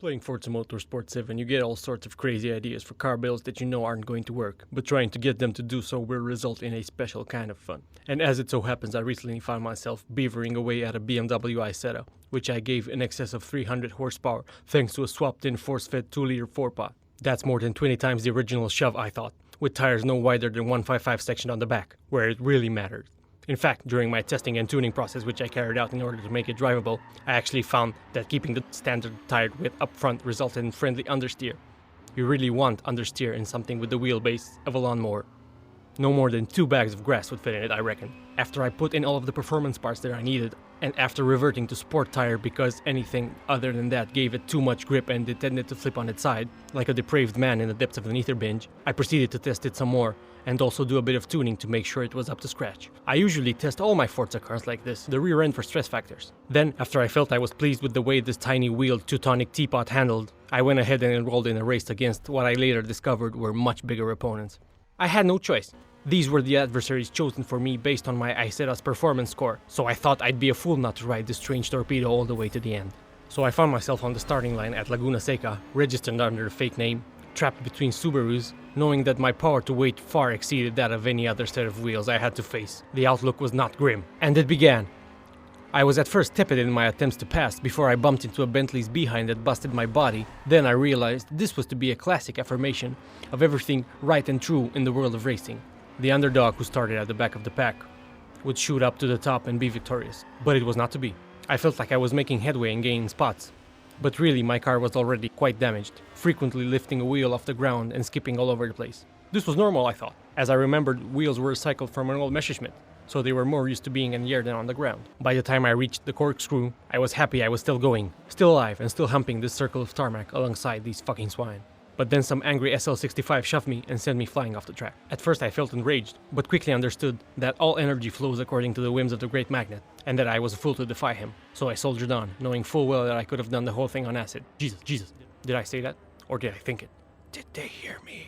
Playing Forza Motorsport 7, you get all sorts of crazy ideas for car builds that you know aren't going to work, but trying to get them to do so will result in a special kind of fun. And as it so happens, I recently found myself beavering away at a BMW Isetta, which I gave in excess of 300 horsepower thanks to a swapped-in force-fed 2-liter 4-pot. That's more than 20 times the original shove, I thought, with tires no wider than 155 section on the back, where it really mattered. In fact, during my testing and tuning process, which I carried out in order to make it drivable, I actually found that keeping the standard tire width up front resulted in friendly understeer. You really want understeer in something with the wheelbase of a lawnmower. No more than 2 bags of grass would fit in it, I reckon. After I put in all of the performance parts that I needed, and after reverting to sport tire because anything other than that gave it too much grip and it tended to flip on its side, like a depraved man in the depths of an ether binge, I proceeded to test it some more, and also do a bit of tuning to make sure it was up to scratch. I usually test all my Forza cars like this, the rear end for stress factors. Then, after I felt I was pleased with the way this tiny wheeled Teutonic teapot handled, I went ahead and enrolled in a race against what I later discovered were much bigger opponents. I had no choice. These were the adversaries chosen for me based on my Isetta's performance score, so I thought I'd be a fool not to ride this strange torpedo all the way to the end. So I found myself on the starting line at Laguna Seca, registered under a fake name, trapped between Subarus, knowing that my power to weight far exceeded that of any other set of wheels I had to face. The outlook was not grim. And it began. I was at first tepid in my attempts to pass before I bumped into a Bentley's behind that busted my body. Then I realized this was to be a classic affirmation of everything right and true in the world of racing. The underdog who started at the back of the pack would shoot up to the top and be victorious. But it was not to be. I felt like I was making headway and gaining spots. But really, my car was already quite damaged, frequently lifting a wheel off the ground and skipping all over the place. This was normal, I thought, as I remembered wheels were recycled from an old Messerschmitt, so they were more used to being in the air than on the ground. By the time I reached the corkscrew, I was happy I was still going, still alive, and still humping this circle of tarmac alongside these fucking swine. But then some angry SL65 shoved me and sent me flying off the track. At first I felt enraged, but quickly understood that all energy flows according to the whims of the great magnet, and that I was a fool to defy him. So I soldiered on, knowing full well that I could have done the whole thing on acid. Jesus. Did I say that? Or did I think it? Did they hear me?